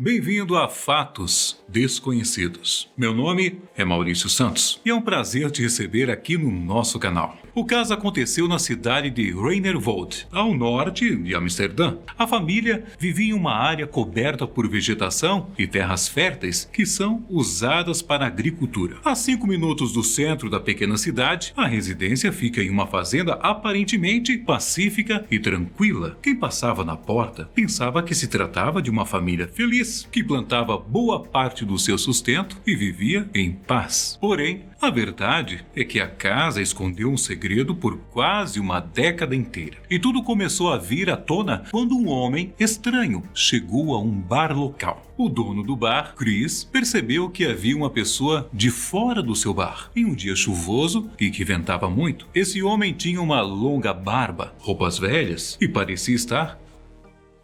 Bem-vindo a Fatos Desconhecidos. Meu nome é Maurício Santos e é um prazer te receber aqui no nosso canal. O caso aconteceu na cidade de Reinerwold, ao norte de Amsterdã. A família vivia em uma área coberta por vegetação e terras férteis que são usadas para a agricultura. A 5 minutos do centro da pequena cidade, a residência fica em uma fazenda aparentemente pacífica e tranquila. Quem passava na porta pensava que se tratava de uma família feliz, que plantava boa parte do seu sustento e vivia em paz. Porém, a verdade é que a casa escondeu um segredo por quase uma década inteira. E tudo começou a vir à tona quando um homem estranho chegou a um bar local. O dono do bar, Chris, percebeu que havia uma pessoa de fora do seu bar. Em um dia chuvoso e que ventava muito, esse homem tinha uma longa barba, roupas velhas e parecia estar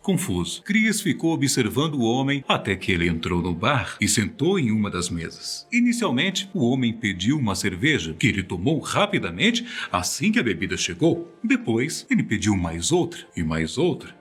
confuso. Chris ficou observando o homem até que ele entrou no bar e sentou em uma das mesas. Inicialmente, o homem pediu uma cerveja, que ele tomou rapidamente assim que a bebida chegou. Depois, ele pediu mais outra e mais outra.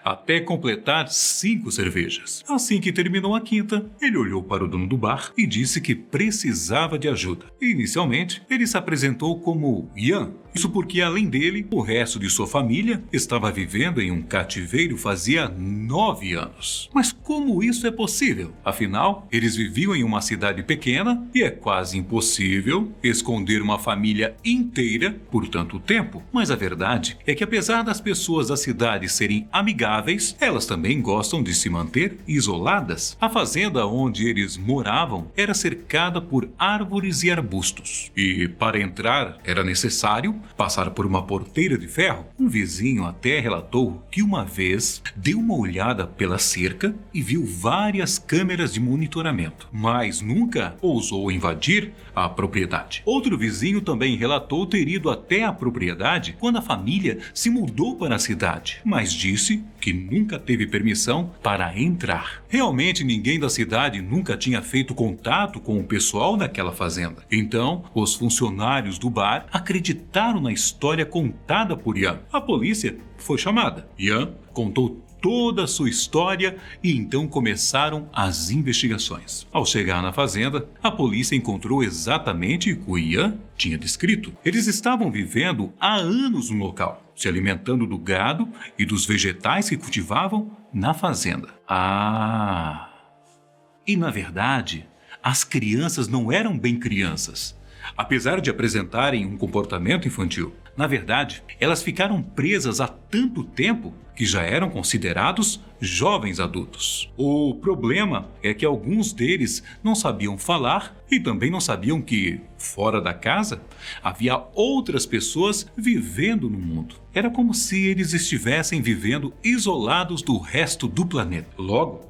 Até completar 5 cervejas. Assim que terminou a quinta, ele olhou para o dono do bar e disse que precisava de ajuda. Inicialmente, ele se apresentou como Ian. Isso porque, além dele, o resto de sua família estava vivendo em um cativeiro fazia 9 anos. Mas como isso é possível? Afinal, eles viviam em uma cidade pequena e é quase impossível esconder uma família inteira por tanto tempo. Mas a verdade é que, apesar das pessoas da cidade serem amigáveis, elas também gostam de se manter isoladas. A fazenda onde eles moravam era cercada por árvores e arbustos. E para entrar era necessário passar por uma porteira de ferro. Um vizinho até relatou que uma vez deu uma olhada pela cerca e viu várias câmeras de monitoramento, mas nunca ousou invadir a propriedade. Outro vizinho também relatou ter ido até a propriedade quando a família se mudou para a cidade, mas disse que nunca teve permissão para entrar. Realmente ninguém da cidade nunca tinha feito contato com o pessoal daquela fazenda. Então, os funcionários do bar acreditaram na história contada por Ian. A polícia foi chamada. Ian contou toda a sua história e então começaram as investigações. Ao chegar na fazenda, a polícia encontrou exatamente o que o Ian tinha descrito. Eles estavam vivendo há anos no local, se alimentando do gado e dos vegetais que cultivavam na fazenda. E na verdade, as crianças não eram bem crianças. Apesar de apresentarem um comportamento infantil, na verdade, elas ficaram presas há tanto tempo que já eram considerados jovens adultos. O problema é que alguns deles não sabiam falar e também não sabiam que, fora da casa, havia outras pessoas vivendo no mundo. Era como se eles estivessem vivendo isolados do resto do planeta. Logo,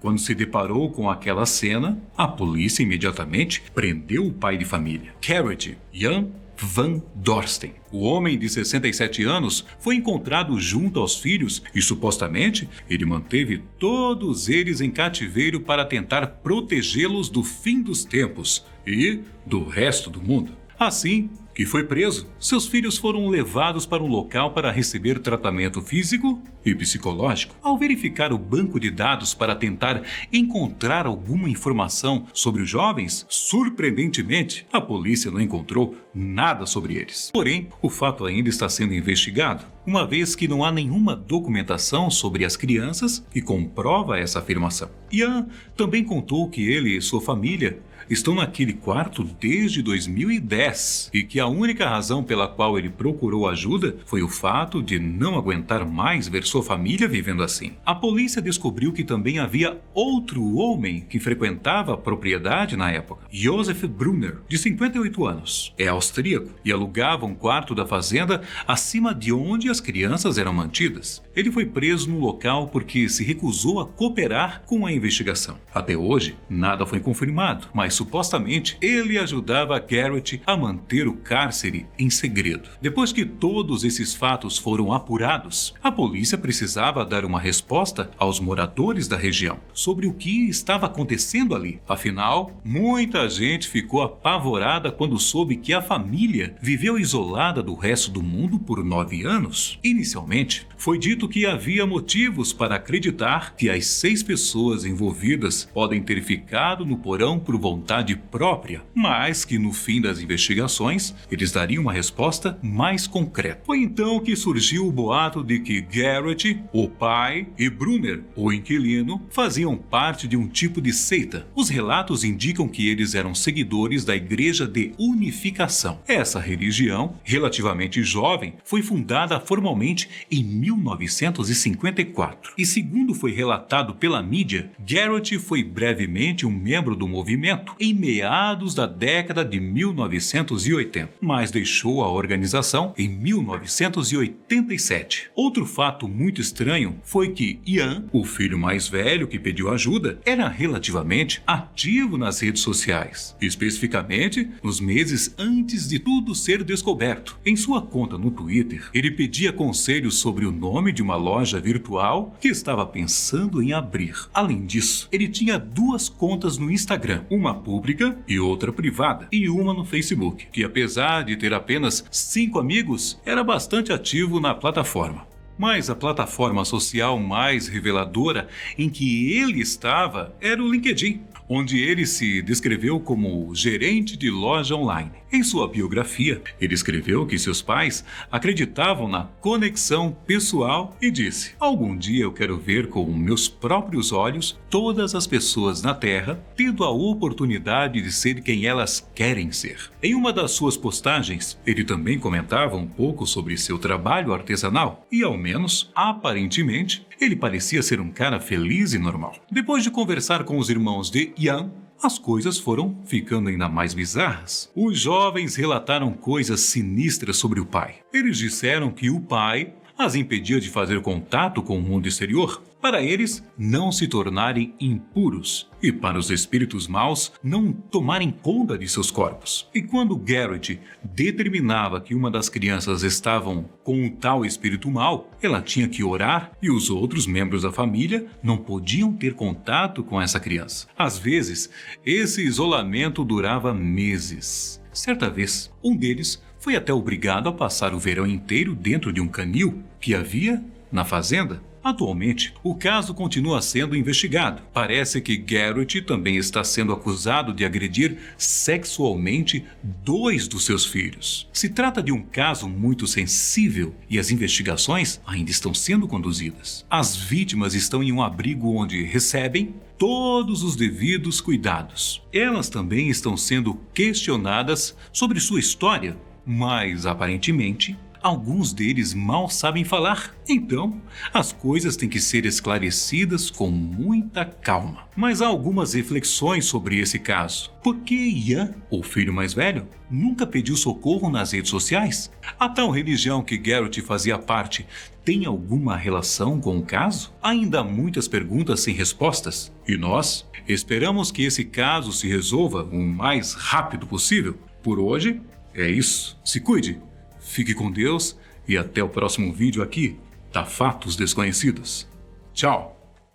quando se deparou com aquela cena, a polícia imediatamente prendeu o pai de família, Gerrit Jan van Dorsten. O homem de 67 anos foi encontrado junto aos filhos e supostamente ele manteve todos eles em cativeiro para tentar protegê-los do fim dos tempos e do resto do mundo. Assim que foi preso, seus filhos foram levados para um local para receber tratamento físico e psicológico. Ao verificar o banco de dados para tentar encontrar alguma informação sobre os jovens, surpreendentemente, a polícia não encontrou nada sobre eles. Porém, o fato ainda está sendo investigado, uma vez que não há nenhuma documentação sobre as crianças que comprova essa afirmação. Ian também contou que ele e sua família estão naquele quarto desde 2010 e que a única razão pela qual ele procurou ajuda foi o fato de não aguentar mais ver sua família vivendo assim. A polícia descobriu que também havia outro homem que frequentava a propriedade na época, Josef Brunner, de 58 anos. É austríaco e alugava um quarto da fazenda acima de onde as crianças eram mantidas. Ele foi preso no local porque se recusou a cooperar com a investigação. Até hoje, nada foi confirmado, mas supostamente ele ajudava Gerrit a manter o cárcere em segredo. Depois que todos esses fatos foram apurados, a polícia precisava dar uma resposta aos moradores da região sobre o que estava acontecendo ali. Afinal, muita gente ficou apavorada quando soube que a família viveu isolada do resto do mundo por 9 anos. anos. Inicialmente, foi dito que havia motivos para acreditar que as 6 pessoas envolvidas podem ter ficado no porão por vontade própria, mas que no fim das investigações, eles dariam uma resposta mais concreta. Foi então que surgiu o boato de que Garrett, o pai, e Brunner, o inquilino, faziam parte de um tipo de seita. Os relatos indicam que eles eram seguidores da Igreja de Unificação. Essa religião, relativamente jovem, foi fundada formalmente em 1954. E segundo foi relatado pela mídia, Garrett foi brevemente um membro do movimento em meados da década de 1980, mas deixou a organização em 1987. Outro fato muito estranho foi que Ian, o filho mais velho que pediu ajuda, era relativamente ativo nas redes sociais, especificamente nos meses antes de tudo ser descoberto. Em sua conta no Twitter, ele pedia conselhos sobre o nome de uma loja virtual que estava pensando em abrir. Além disso, ele tinha 2 contas no Instagram, uma pública e outra privada, e uma no Facebook, que apesar de ter apenas 5 amigos, era bastante ativo na plataforma. Mas a plataforma social mais reveladora em que ele estava era o LinkedIn, onde ele se descreveu como gerente de loja online. Em sua biografia, ele escreveu que seus pais acreditavam na conexão pessoal e disse: "Algum dia eu quero ver com meus próprios olhos todas as pessoas na Terra tendo a oportunidade de ser quem elas querem ser." Em uma das suas postagens, ele também comentava um pouco sobre seu trabalho artesanal e, ao menos, aparentemente, ele parecia ser um cara feliz e normal. Depois de conversar com os irmãos de Ian, as coisas foram ficando ainda mais bizarras. Os jovens relataram coisas sinistras sobre o pai. Eles disseram que o pai as impedia de fazer contato com o mundo exterior, para eles não se tornarem impuros e para os espíritos maus não tomarem conta de seus corpos. E quando Garrett determinava que uma das crianças estavam com um tal espírito mau, ela tinha que orar e os outros membros da família não podiam ter contato com essa criança. Às vezes, esse isolamento durava meses. Certa vez, um deles foi até obrigado a passar o verão inteiro dentro de um canil que havia na fazenda. Atualmente, o caso continua sendo investigado. Parece que Garrett também está sendo acusado de agredir sexualmente 2 dos seus filhos. Se trata de um caso muito sensível e as investigações ainda estão sendo conduzidas. As vítimas estão em um abrigo onde recebem todos os devidos cuidados. Elas também estão sendo questionadas sobre sua história, mas aparentemente alguns deles mal sabem falar. Então, as coisas têm que ser esclarecidas com muita calma. Mas há algumas reflexões sobre esse caso. Por que Ian, o filho mais velho, nunca pediu socorro nas redes sociais? A tal religião que Garrett fazia parte tem alguma relação com o caso? Ainda há muitas perguntas sem respostas. E nós esperamos que esse caso se resolva o mais rápido possível. Por hoje, é isso. Se cuide. Fique com Deus e até o próximo vídeo aqui da Fatos Desconhecidos. Tchau!